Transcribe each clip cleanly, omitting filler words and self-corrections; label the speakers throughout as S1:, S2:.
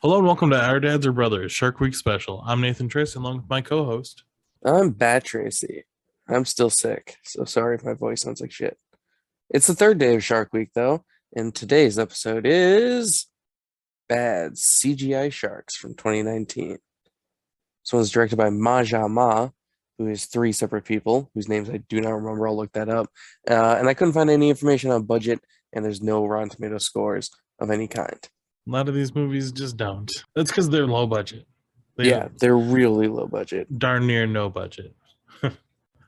S1: Hello and welcome to Our Dads or Brothers Shark Week Special. I'm Nathan Triss, along with my co-host.
S2: I'm Bad Tracy. I'm still sick, so sorry if my voice sounds like shit. It's the third day of Shark Week, though, and today's episode is Bad CGI Sharks from 2019. This one's directed by Maja Ma, who is three separate people whose names I do not remember. I'll look that up. And I couldn't find any information on budget, and there's no Rotten Tomato scores of any kind.
S1: A lot of these movies just don't. That's because they're low budget. They
S2: Yeah, they're really low budget.
S1: darn near no budget.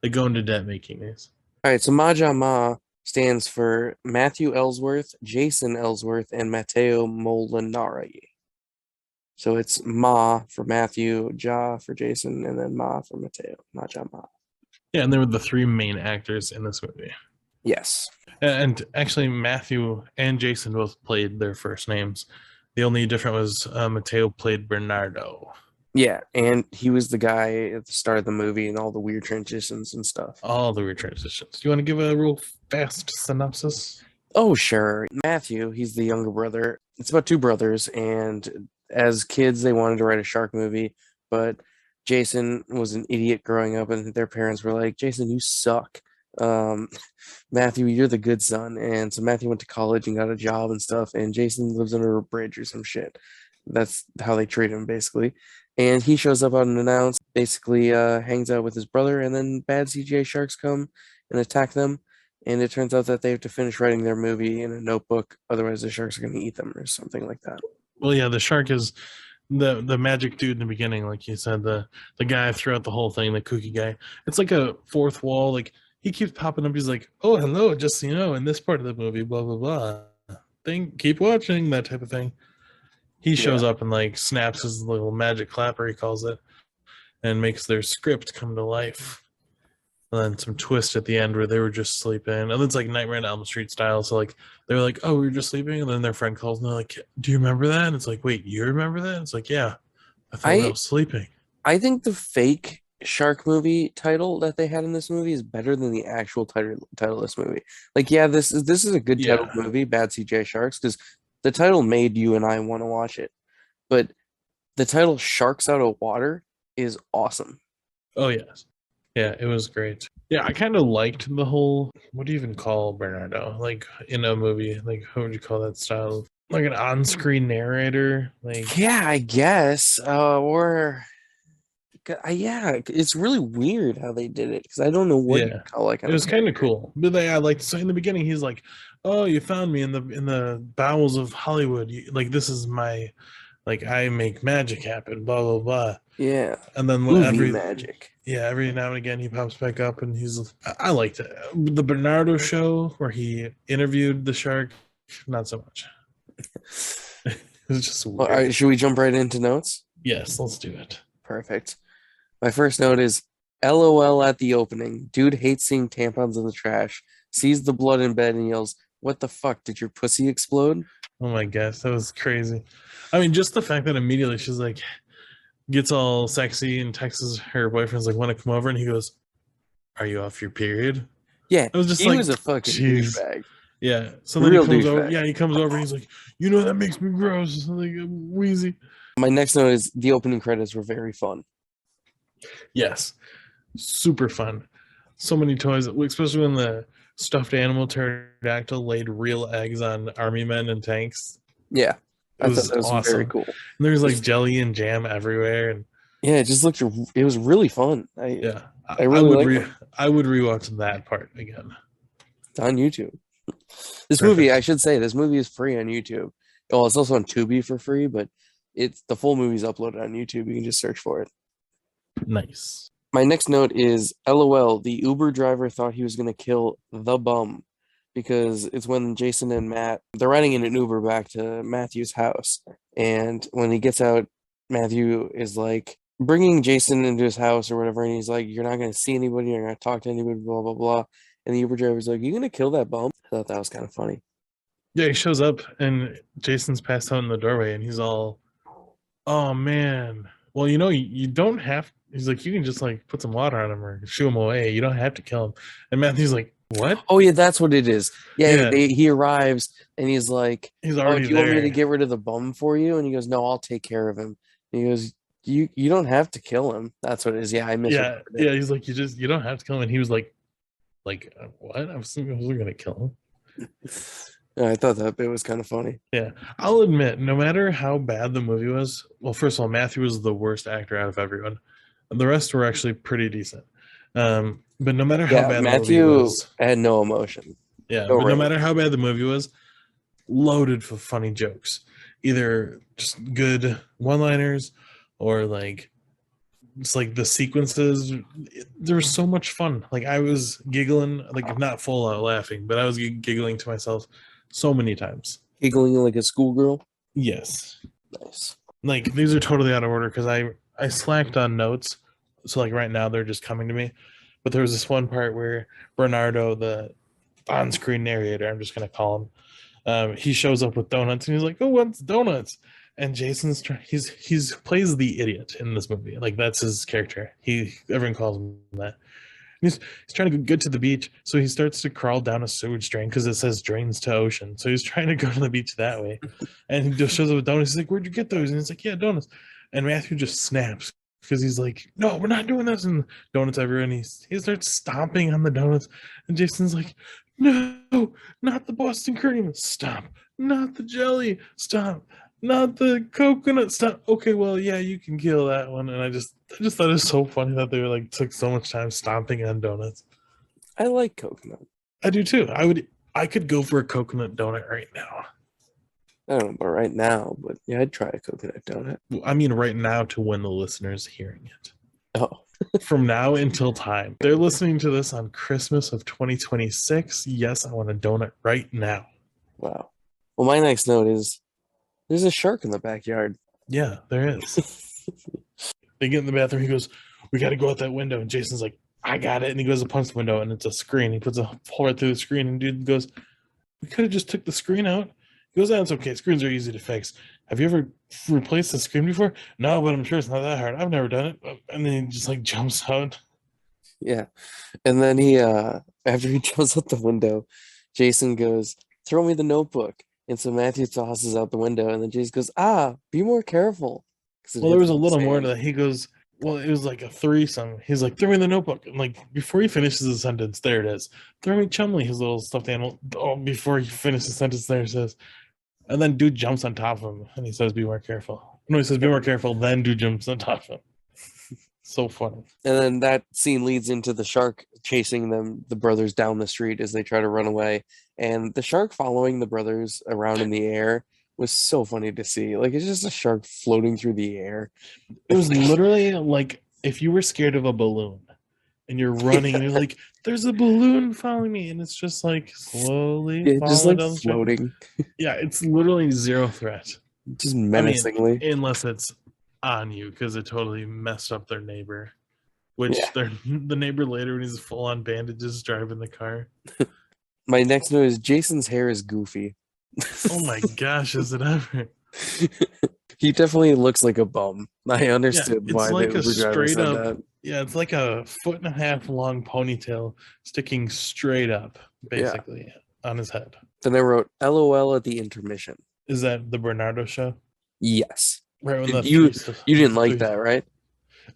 S1: They go into debt making these.
S2: All right, so Maja Ma stands for Matthew Ellsworth, Jason Ellsworth, and Matteo Molinari. So it's Ma for Matthew, Ja for Jason, and then Ma for Matteo. Maja Ma.
S1: Yeah, and they were the three main actors in this movie.
S2: Yes.
S1: And actually, Matthew and Jason both played their first names. The only difference was Mateo played Bernardo.
S2: Yeah, and he was the guy at the start of the movie and all the weird transitions and stuff.
S1: All the weird transitions. Do you want to give a real fast synopsis?
S2: Oh, sure. Matthew, he's the younger brother. It's about two brothers, and as kids, they wanted to write a shark movie, but Jason was an idiot growing up, and their parents were like, Jason, you suck. Um, Matthew, you're the good son. And so Matthew went to college and got a job and stuff, and Jason lives under a bridge or some shit. That's how they treat him, basically. And he shows up unannounced, basically hangs out with his brother, and then bad CGI sharks come and attack them. And it turns out that they have to finish writing their movie in a notebook, otherwise the sharks are going to eat them or something like that.
S1: Well, yeah, the shark is the magic dude in the beginning, like you said, the guy throughout the whole thing, the kooky guy. It's like a fourth wall. Like he keeps popping up. He's like, "Oh, hello, just so you know, in this part of the movie, blah blah blah. Keep watching," that type of thing. He shows
S2: Yeah.
S1: up and like snaps his little magic clapper, he calls it, and makes their script come to life. And then some twist at the end where they were just sleeping. And it's like Nightmare on Elm Street style. So like they were like, "Oh, we were just sleeping," and then their friend calls and they're like, "Do you remember that?" And it's like, "Wait, you remember that?" And it's like, "Yeah, I thought I
S2: I
S1: was sleeping."
S2: I think the fake shark movie title that they had in this movie is better than the actual title of this movie. Like, yeah, this is a good title
S1: Yeah.
S2: movie, Bad CGI Sharks, because the title made you and I want to watch it. But the title Sharks Out of Water is awesome.
S1: Oh yes. Yeah, it was great. Yeah, I kind of liked the whole. What do you even call Bernardo? Like in a movie, like how would you call that style? Like an on-screen narrator. Like
S2: Yeah, I guess. Yeah, it's really weird how they did it because I don't know what you
S1: yeah,
S2: call that
S1: it
S2: kind of
S1: was kind of
S2: character.
S1: cool. But I liked so in the beginning he's like, "Oh, you found me in the bowels of Hollywood. Like this is my like I make magic happen." Blah blah blah.
S2: Yeah,
S1: And then
S2: movie magic.
S1: every now and again he pops back up and I liked it. The Bernardo show where he interviewed the shark, not so much. It was just
S2: All
S1: weird.
S2: right, should we jump right into notes?
S1: Yes, let's do it.
S2: Perfect. My first note is LOL at the opening. Dude hates seeing tampons in the trash, sees the blood in bed and yells, "What the fuck? Did your pussy explode?"
S1: Oh my gosh, that was crazy. I mean, just the fact that immediately she's like gets all sexy and texts her boyfriend's like, "Want to come over?" And he goes, "Are you off your period?"
S2: Yeah,
S1: I was just
S2: he
S1: like,
S2: was a fucking
S1: "Jeez."
S2: douchebag.
S1: Yeah. So then he
S2: Real
S1: comes over.
S2: douchebag.
S1: Yeah, he comes over and he's like, "You know that makes me gross." I'm like, I'm wheezy.
S2: My next note is the opening credits were very fun.
S1: Yes, super fun. So many toys, especially when the stuffed animal pterodactyl laid real eggs on army men and tanks.
S2: Yeah,
S1: It
S2: I thought
S1: was
S2: that was very
S1: awesome.
S2: cool.
S1: And there's like
S2: Just,
S1: jelly and jam everywhere, and
S2: yeah, it just looked, it was really fun.
S1: yeah,
S2: I really like them.
S1: I would rewatch that part again.
S2: It's on YouTube. This movie, I
S1: Perfect.
S2: should say, this movie is free on YouTube. Well, it's also on Tubi for free, but it's the full movie's uploaded on YouTube. You can just search for it.
S1: Nice.
S2: My next note is LOL. The Uber driver thought he was going to kill the bum because it's when Jason and Matt they're riding in an Uber back to Matthew's house, and when he gets out, Matthew is like bringing Jason into his house or whatever, and he's like, "You're not going to see anybody. You're not going to talk to anybody." Blah blah blah. And the Uber driver's like, "You going to kill that bum?" I thought that was kind of funny.
S1: Yeah, he shows up and Jason's passed out in the doorway, and he's all, "Oh man, well, you don't have." He's like, "You can just like put some water on him or shoo him away. You don't have to kill him." And Matthew's like, What?
S2: Oh yeah, that's what it is. Yeah,
S1: Yeah,
S2: he arrives and he's like,
S1: he's
S2: "Oh,
S1: already
S2: do you want me to
S1: there.
S2: get rid of the bum for you?" And he goes, "No, I'll take care of him." And he goes, "You don't have to kill him." That's what it is. Yeah, I
S1: Yeah,
S2: misremembered it.
S1: yeah. He's like, you don't have to kill him. And he was like what? I was gonna kill him.
S2: Yeah, I thought that bit was kind of funny.
S1: Yeah, I'll admit, no matter how bad the movie was, well, first of all, Matthew was the worst actor out of everyone. The rest were actually pretty decent. But no matter how
S2: Yeah,
S1: bad the movie
S2: Matthew
S1: was,
S2: had no emotion,
S1: yeah,
S2: no
S1: but no
S2: range.
S1: matter how bad the movie was, loaded with funny jokes, either just good one-liners or like it's like the sequences. There was so much fun. Like I was giggling, like not full out laughing, but I was giggling to myself so many times.
S2: Giggling like a schoolgirl.
S1: Yes.
S2: Nice.
S1: Like these are totally out of order because I slacked on notes, so like right now they're just coming to me. But there was this one part where Bernardo, the on-screen narrator, I'm just gonna call him, he shows up with donuts and he's like, "Who wants donuts?" And he's plays the idiot in this movie. Like that's his character. Everyone calls him that. He's trying to get to the beach, so he starts to crawl down a sewage drain because it says drains to ocean. So he's trying to go to the beach that way, and he just shows up with donuts. He's like, "Where'd you get those?" And he's like, "Yeah, donuts." And Matthew just snaps because he's like, "No, we're not doing this." And donuts everywhere, and he starts stomping on the donuts. And Jason's like, "No, not the Boston cream. Stop. Not the jelly. Stop. Not the coconut. Stop." Okay, well, yeah, you can kill that one. And I just thought it was so funny that they were like took so much time stomping on donuts.
S2: I like coconut.
S1: I do too. I could go for a coconut donut right now.
S2: I don't know about right now, but yeah, I'd try a coconut donut.
S1: I mean right now to when the listener's hearing it.
S2: Oh,
S1: From now until time. They're listening to this on Christmas of 2026. Yes, I want a donut right now.
S2: wow. Well, my next note is there's a shark in the backyard.
S1: Yeah, there is. They get in the bathroom. He goes, "We got to go out that window." And Jason's like, "I got it." And he goes to punch the window, and it's a screen. He puts a hole right through the screen, and dude goes, "We could have just took the screen out." He goes, "That's okay. Screens are easy to fix. Have you ever replaced the screen before?" "No, but I'm sure it's not that hard. I've never done it." And then he just like jumps out.
S2: Yeah. And then he after he jumps out the window, Jason goes, "Throw me the notebook." And so Matthew tosses out the window, and then Jason goes, "Ah, be more careful." Because it
S1: Well, there
S2: hits
S1: was a
S2: the
S1: little more to
S2: sand.
S1: that. He goes, "Well, it was like a threesome." He's like, "Throw me the notebook." And like before he finishes the sentence, there it is. "Throw me Chumley, his little stuffed animal." Oh, before he finishes the sentence, there it says. And then dude jumps on top of him and he says, "Be more careful." No, he says, "Be
S2: Yep.
S1: more careful." Then dude jumps on top of him. So funny.
S2: And then that scene leads into the shark chasing them, the brothers, down the street as they try to run away. And the shark following the brothers around in the air was so funny to see. Like it's just a shark floating through the air.
S1: It was literally like if you were scared of a balloon and you're running and you're like, "There's a balloon following me," and it's just like slowly
S2: Yeah, just
S1: falling
S2: like
S1: down the street.
S2: floating,
S1: Yeah, it's literally zero threat.
S2: just
S1: I mean,
S2: menacingly.
S1: unless it's on you because it totally messed up their neighbor.
S2: Yeah.
S1: Which the neighbor later when he's full on bandages driving the car.
S2: My next note is Jason's hair is goofy.
S1: Oh my gosh, is it ever?
S2: He definitely looks like a bum. I
S1: Yeah,
S2: understood
S1: it's
S2: why the
S1: like a
S2: Uber driver
S1: straight
S2: said
S1: up.
S2: that.
S1: Yeah, it's like a 1.5 foot long ponytail sticking straight up,
S2: Yeah.
S1: basically, on his head.
S2: Then I wrote LOL at the intermission.
S1: Is that the Bernardo show?
S2: Yes.
S1: Right when the
S2: You
S1: three stuff.
S2: you didn't like
S1: Three.
S2: that, right?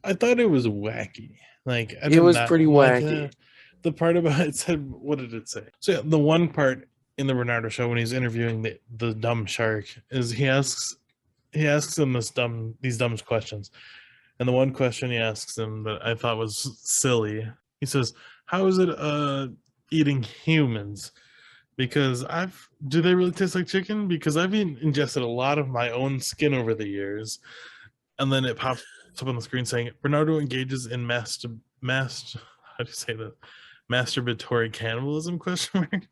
S1: I thought it was wacky. Like I
S2: It
S1: did
S2: was
S1: not
S2: pretty
S1: like
S2: wacky.
S1: the part about it said. What did it say? So yeah, the one part in the Bernardo show when he's interviewing the dumb shark is he asks him these dumb questions. And the one question he asks him that I thought was silly, he says, "How is it eating humans? Because do they really taste like chicken? Because I've ingested a lot of my own skin over the years." And then it pops up on the screen saying Bernardo engages in how do you say that? Masturbatory cannibalism question mark.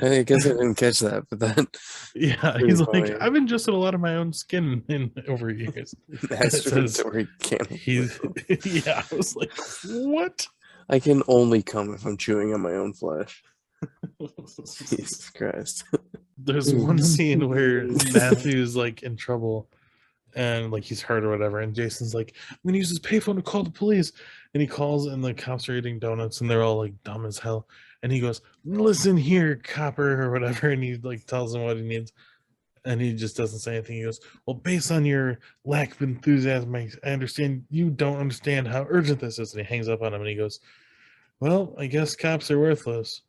S2: I guess I didn't catch that, but that
S1: Yeah,
S2: pretty
S1: he's like,
S2: funny.
S1: "I've ingested a lot of my own skin in over years." And it says
S2: Masturbatory
S1: he's
S2: cannibalism.
S1: yeah, I was like, "What?"
S2: I can only come if I'm chewing on my own flesh. Jesus Christ.
S1: There's one scene where Matthew's like in trouble and like he's hurt or whatever, and Jason's like, "I'm gonna use his payphone to call the police." and he calls, and the cops are eating donuts, and they're all like dumb as hell. And he goes, "Listen here, copper," or whatever, and he like tells them what he needs, and he just doesn't say anything. He goes, "Well, based on your lack of enthusiasm, I understand you don't understand how urgent this is." And he hangs up on him, and he goes, "Well, I guess cops are worthless."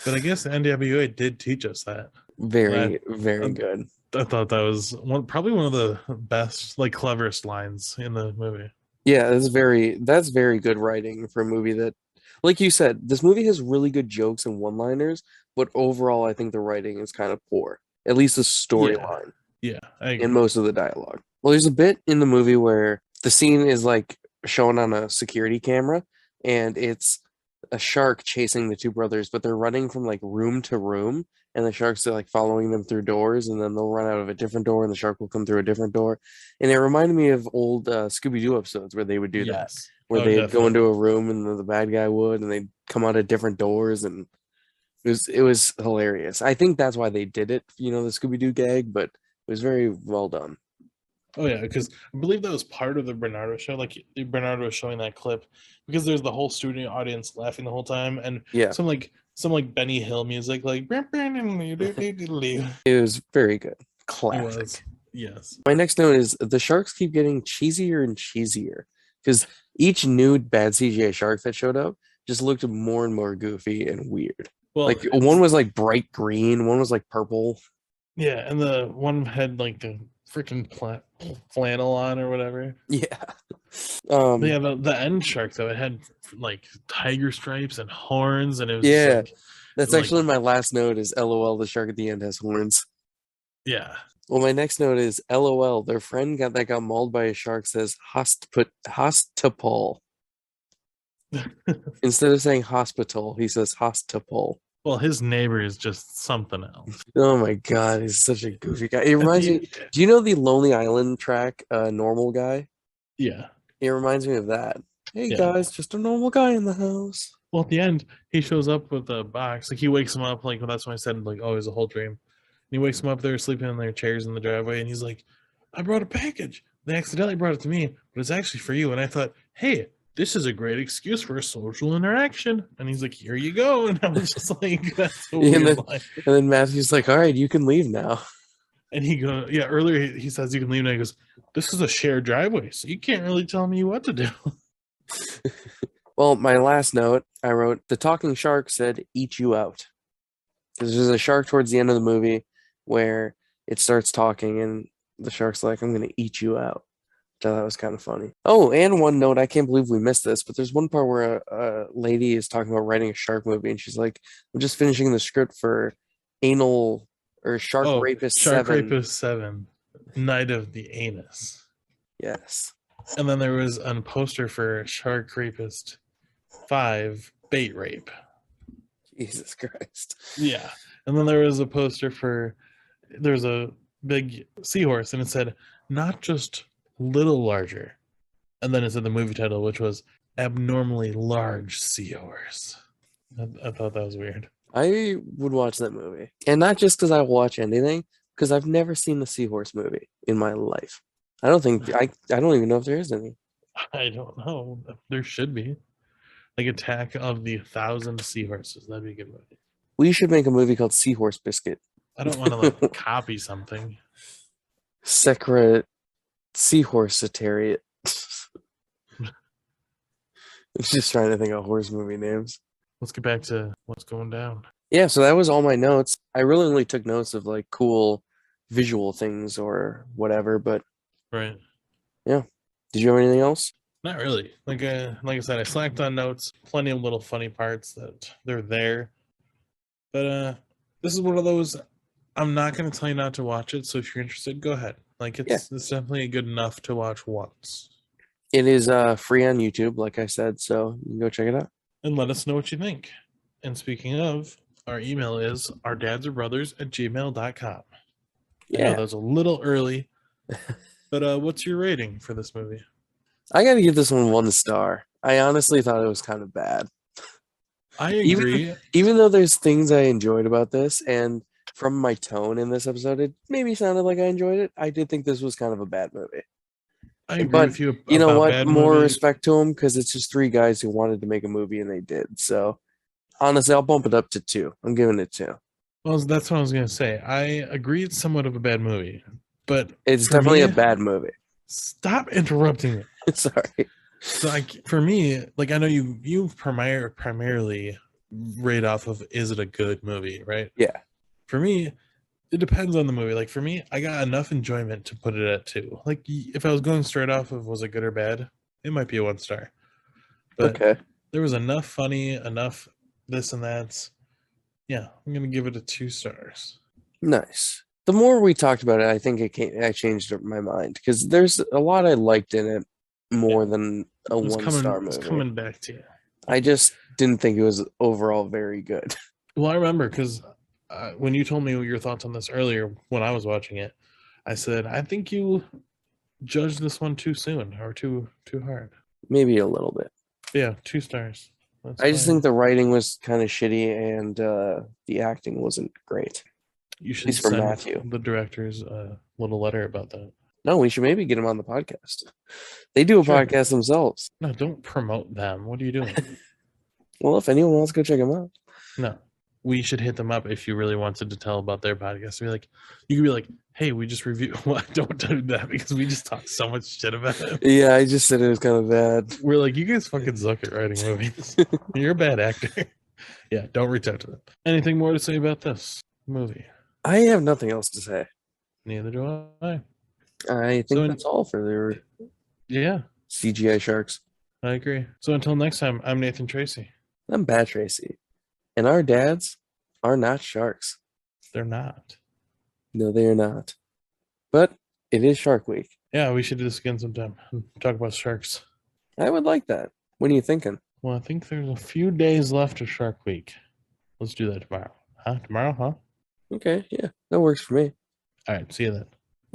S1: But I guess the NWA did teach us that.
S2: Very,
S1: I,
S2: very good.
S1: I thought that was probably one of the best, like cleverest lines in the movie.
S2: Yeah, that's very good writing for a movie that, like you said, this movie has really good jokes and one-liners, but overall, I think the writing is kind of poor. At least the
S1: Yeah,
S2: storyline
S1: yeah, I
S2: and
S1: agree.
S2: most of the dialogue. Well, there's a bit in the movie where the scene is like shown on a security camera, and it's a shark chasing the two brothers, but they're running from like room to room, and the sharks are like following them through doors, and then they'll run out of a different door, and the shark will come through a different door. And it reminded me of old Scooby-Doo episodes where they would do that,
S1: Yes.
S2: where
S1: Oh,
S2: they'd go into
S1: definitely.
S2: a room and the bad guy would, and they'd come out of different doors, and it was hilarious. I think that's why they did it, the Scooby-Doo gag, but it was very well done.
S1: Oh yeah, because I believe that was part of the Bernardo show. Like Bernardo was showing that clip because there's the whole studio audience laughing the whole time, and
S2: Yeah,
S1: some Benny Hill music, like it
S2: it was very good.
S1: was.
S2: Classic.
S1: Yes.
S2: My next note is the sharks keep getting cheesier and cheesier because each new bad CGI shark that showed up just looked more and more goofy and weird.
S1: Well,
S2: Like one was like bright green, one was like purple.
S1: yeah, and the one had like the freaking flannel on or whatever.
S2: Yeah.
S1: But
S2: Um,
S1: yeah, the end shark though, it had like tiger stripes and horns, and it was just
S2: yeah. That's
S1: like
S2: actually my last note is LOL, the shark at the end has horns.
S1: yeah.
S2: Well, my next note is LOL, their friend got mauled by a shark says hostapol. Instead of saying hospital, he says hostapol.
S1: Well, his neighbor is just something else.
S2: Oh my God, he's such a goofy guy. It reminds me, do you know the Lonely Island track, Normal Guy?
S1: Yeah,
S2: It reminds me of that. Hey
S1: yeah.
S2: guys, just a normal guy in the house.
S1: Well, at the end, he shows up with a box. Like he wakes him up. Like that's when I said like, oh, it was a whole dream. And he wakes him up. They're sleeping in their chairs in the driveway, and he's like, "I brought a package. They accidentally brought it to me, but it's actually for you." And I thought, hey, this is a great excuse for a social interaction. And he's like, "Here you go." And I was just like, "That's a
S2: And
S1: weird
S2: then,
S1: line."
S2: and then Matthew's like, all right, you can leave now.
S1: And he goes, "Yeah." Earlier he says you can leave, and he goes, "This is a shared driveway, so you can't really tell me what to do."
S2: Well, my last note, I wrote, the talking shark said, eat you out. Because there's a shark towards the end of the movie where it starts talking and the shark's like, I'm going to eat you out. So that was kind of funny. Oh, and one note, I can't believe we missed this, but there's one part where a lady is talking about writing a shark movie and she's like, I'm just finishing the script for Anal or Shark
S1: Oh,
S2: Rapist
S1: Shark
S2: 7.
S1: Rapist 7, Night of the Anus.
S2: Yes.
S1: And then there was a poster for Shark Rapist 5, Bait Rape.
S2: Jesus Christ.
S1: Yeah. And then there was a poster there's a big seahorse, and it said, not just little larger. And then it said the movie title, which was Abnormally Large Seahorse. I thought that was weird.
S2: I would watch that movie. And not just because I watch anything, because I've never seen the Seahorse movie in my life. I don't even know if there is any.
S1: I don't know. There should be. Like Attack of the Thousand Seahorses. That'd be a good movie.
S2: We should make a movie called Seahorse Biscuit.
S1: I don't want to like copy something.
S2: Secret Seahorse Satariat. I'm just trying to think of horse movie names.
S1: Let's get back to what's going down.
S2: Yeah, so that was all my notes. I really only took notes of like cool visual things or whatever, but
S1: Right.
S2: yeah. Did you have anything else?
S1: Not really. Like I said, I slacked on notes. Plenty of little funny parts that they're there. But this is one of those. I'm not going to tell you not to watch it. So if you're interested, go ahead. Like
S2: Yeah.
S1: it's definitely good enough to watch once.
S2: It is free on YouTube, like I said, so you can go check it out.
S1: And let us know what you think. And speaking of, our email is ourdadsarbrothers@gmail.com. I know
S2: Yeah.
S1: that was a little early, but what's your rating for this movie?
S2: I gotta give this one star. I honestly thought it was kind of bad.
S1: I agree.
S2: Even though there's things I enjoyed about this, and from my tone in this episode, it maybe sounded like I enjoyed it. I did think this was kind of a bad movie.
S1: I agree
S2: But
S1: with you
S2: you know
S1: about
S2: what?
S1: bad
S2: More
S1: movies.
S2: respect to them because it's just three guys who wanted to make a movie and they did. So honestly, I'll bump it up to 2. I'm giving it 2.
S1: Well, that's what I was gonna say. I agree it's somewhat of a bad movie, but
S2: It's
S1: for
S2: definitely a
S1: me,
S2: bad movie.
S1: stop interrupting me.
S2: Sorry.
S1: So, like, for me, like, I know you primarily rate off of is it a good movie, right?
S2: Yeah.
S1: For me, it depends on the movie. Like, for me, I got enough enjoyment to put it at 2. Like, if I was going straight off of was it good or bad, it might be a 1 star. But
S2: Okay.
S1: there was enough funny, enough this and that. Yeah, I'm gonna give it a 2 stars.
S2: Nice. The more we talked about it, I think I changed my mind because there's a lot I liked in it more
S1: Yeah,
S2: than a
S1: it's
S2: 1-star
S1: it's
S2: movie.
S1: coming back to you.
S2: I just didn't think it was overall very good.
S1: Well, I remember because when you told me your thoughts on this earlier when I was watching it, I said I think you judged this one too soon or too hard.
S2: Maybe a little bit.
S1: But yeah, 2 stars. That's
S2: I just
S1: fine.
S2: think the writing was kind of shitty and the acting wasn't great,
S1: You
S2: at
S1: should
S2: least for
S1: send
S2: Matthew.
S1: the directors a little letter about that.
S2: No, we should maybe get him on the podcast. They do a
S1: Sure.
S2: podcast themselves.
S1: No, don't promote them. What are you doing?
S2: Well, if anyone wants to go check them out.
S1: No. We should hit them up if you really wanted to tell about their podcast. Be like, you could be like, hey, we just review. Well, don't do that because we just talk so much shit about it.
S2: Yeah, I just said it was kind of bad.
S1: We're like, you guys fucking suck at writing movies. You're a bad actor. Yeah, don't reach out to them. Anything more to say about this movie?
S2: I have nothing else to say.
S1: Neither do I.
S2: I think that's all for their
S1: Yeah,
S2: CGI Sharks.
S1: I agree. So until next time, I'm Nathan Tracy.
S2: I'm Bad Tracy. And our dads are not sharks.
S1: They're not.
S2: No, they are not. But it is Shark Week.
S1: Yeah, we should do this again sometime. Talk about sharks.
S2: I would like that. What are you thinking?
S1: Well, I think there's a few days left of Shark Week. Let's do that tomorrow. Huh? Tomorrow, huh?
S2: Okay, yeah, that works for me.
S1: All right, see you then.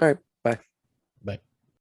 S2: All right.